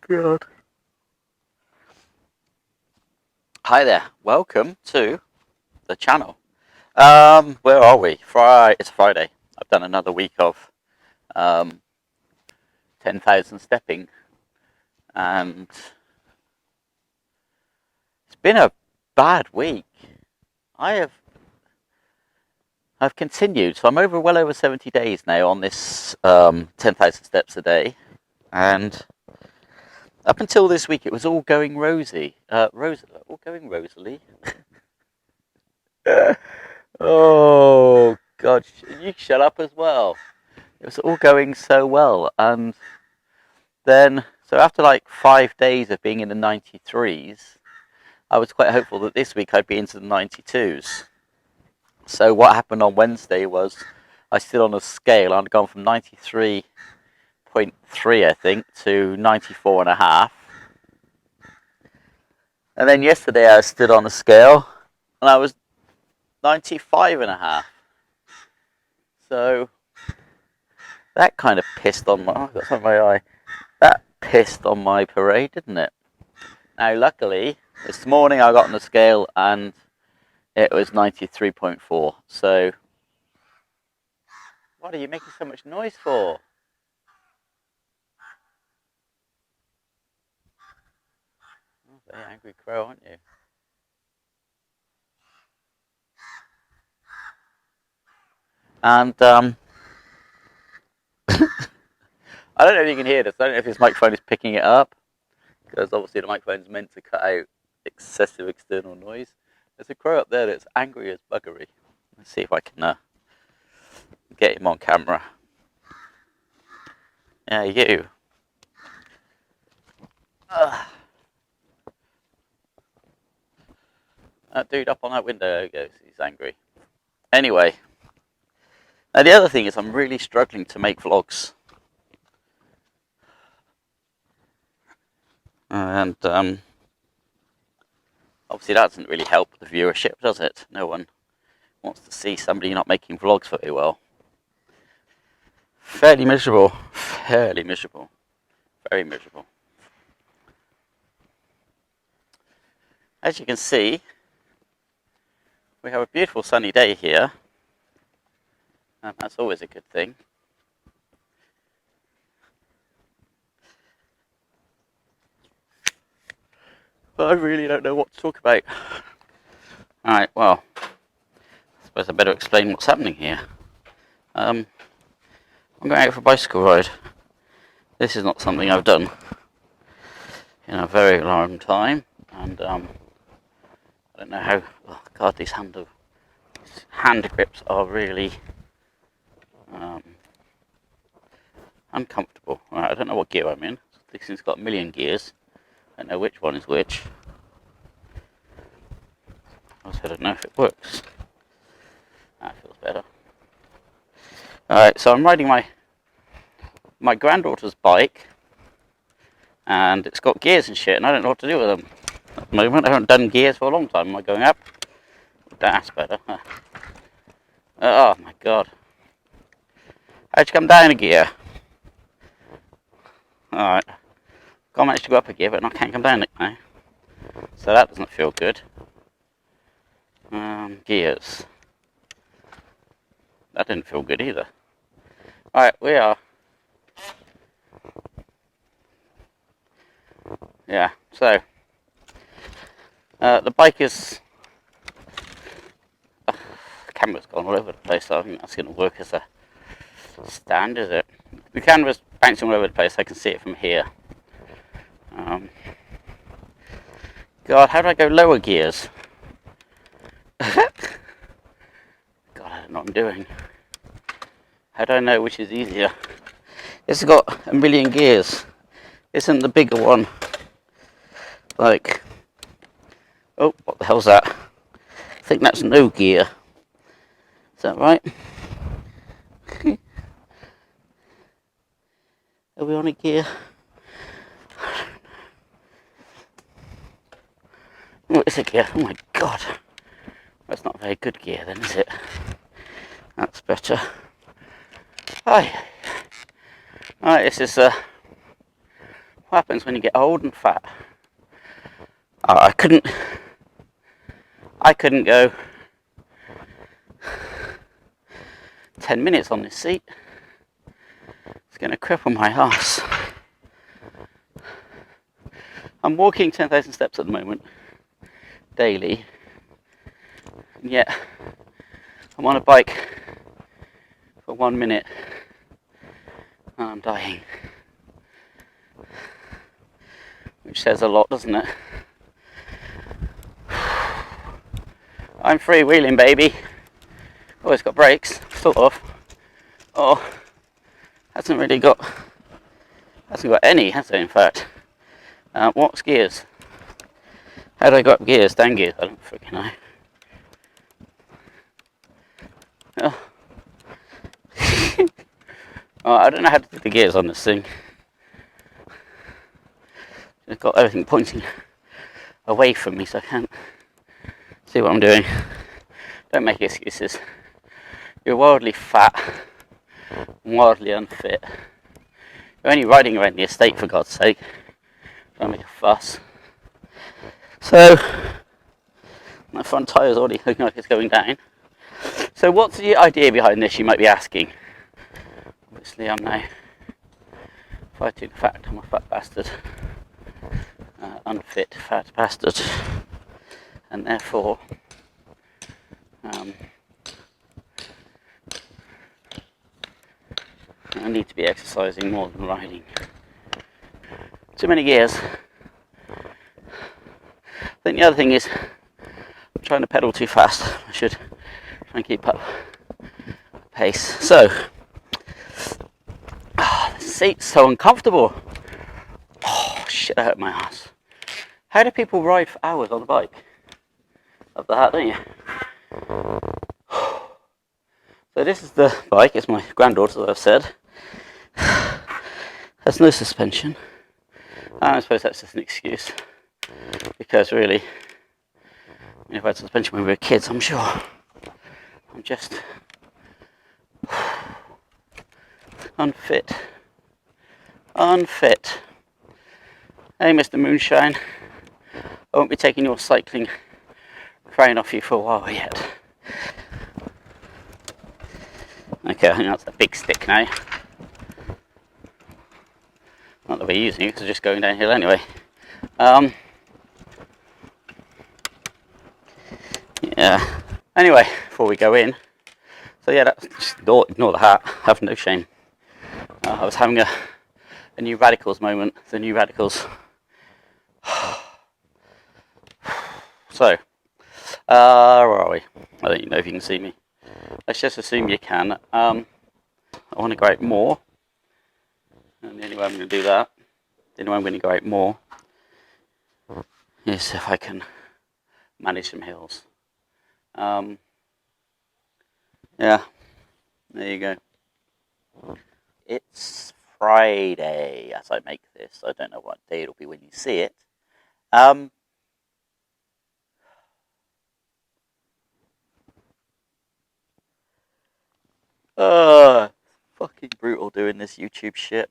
God. Hi there, welcome to the channel. Where are we? It's Friday. I've done another week of 10,000 stepping, and it's been a bad week. I've continued, so I'm well over 70 days now on this 10,000 steps a day, and up until this week it was all going rosy. All going rosily. Oh God, you shut up as well. It was all going so well, and then so after like 5 days of being in the 93s, I was quite hopeful that this week I'd be into the 92s. So what happened on Wednesday was I stood on a scale. I'd gone from 93.3, I think, to 94.5. And then yesterday I stood on a scale and I was 95.5. So that kind of pissed on my. Oh, I've got something in my eye. That pissed on my parade, didn't it? Now, luckily, this morning I got on the scale and it was 93.4. So, what are you making so much noise for? Oh, very angry crow, aren't you? And I don't know if you can hear this. I don't know if this microphone is picking it up, because obviously the microphone is meant to cut out excessive external noise. There's a crow up there that's angry as buggery. Let's see if I can get him on camera. Yeah, you. That dude up on that window, there he goes. He's angry. Anyway, now the other thing is I'm really struggling to make vlogs. And obviously that doesn't really help the viewership, does it? No one wants to see somebody not making vlogs very well. Fairly miserable. Very miserable. As you can see, we have a beautiful sunny day here, and that's always a good thing. But I really don't know what to talk about. Alright, well, I suppose I better explain what's happening here. I'm going out for a bicycle ride. This is not something I've done in a very long time, and I don't know how. Oh God, these hand grips are really uncomfortable. Right, I don't know what gear I'm in. This thing's got a million gears. I don't know which one is which. Also, I don't know if it works. That feels better. Alright, so I'm riding my granddaughter's bike, and it's got gears and shit, and I don't know what to do with them at the moment. I haven't done gears for a long time. Am I going up? That's better. Oh my God. How'd you come down a gear? Alright. Can't manage to go up a gear, but I can't come down it now. So that doesn't feel good. Gears. That didn't feel good either. Alright, we are. Yeah, so the bike is. The camera's gone all over the place, so I think that's going to work as a stand, is it? The camera's bouncing all over the place, I can see it from here. God, how do I go lower gears? God, I don't know what I'm doing. How do I know which is easier? This has got a million gears. Isn't the bigger one like... Oh, what the hell's that? I think that's no gear. Is that right? Are we on a gear? Oh, it's a gear. Oh my God. That's not a very good gear then, is it? That's better. Hi. Alright, this is What happens when you get old and fat? I couldn't go 10 minutes on this seat. It's going to cripple my ass. I'm walking 10,000 steps at the moment, daily, and yet I'm on a bike for 1 minute and I'm dying. Which says a lot, doesn't it? I'm freewheeling, baby. Oh, it's got brakes, sort of. Oh, hasn't got any, has it, in fact? What's gears? How do I go up gears? Down gears? I don't freaking know. Oh. Oh, I don't know how to do the gears on this thing. It's got everything pointing away from me, so I can't see what I'm doing. Don't make excuses. You're wildly fat, wildly unfit. You're only riding around the estate, for God's sake. Don't make a fuss. So, my front tyre's already looking like it's going down. So what's the idea behind this, you might be asking? Obviously I'm now fighting the fact I'm a fat bastard. Unfit fat bastard. And therefore, I need to be exercising more than riding. Too many gears. I think the other thing is I'm trying to pedal too fast. I should try and keep up pace. So, the seat's so uncomfortable. Oh shit, that hurt my ass. How do people ride for hours on a bike? Love that, don't you? So this is the bike. It's my granddaughter's, as I've said. There's no suspension. I suppose that's just an excuse. Because really, if I had suspension when we were kids, I'm sure. I'm just unfit. Unfit. Hey, Mr. Moonshine. I won't be taking your cycling crown off you for a while yet. Okay, I think that's a big stick now. Not that we're using it, because it's just going downhill anyway. Yeah. Anyway, before we go in, so yeah, just ignore the hat. Have no shame. I was having a New Radicals moment. The New Radicals. So, where are we? I don't even know if you can see me. Let's just assume you can. I want to go out more. And the only way I'm going to do that, the only way I'm going to go out more, is if I can manage some hills. Yeah, there you go. It's Friday as I make this. I don't know what day it'll be when you see it. Fucking brutal doing this YouTube shit.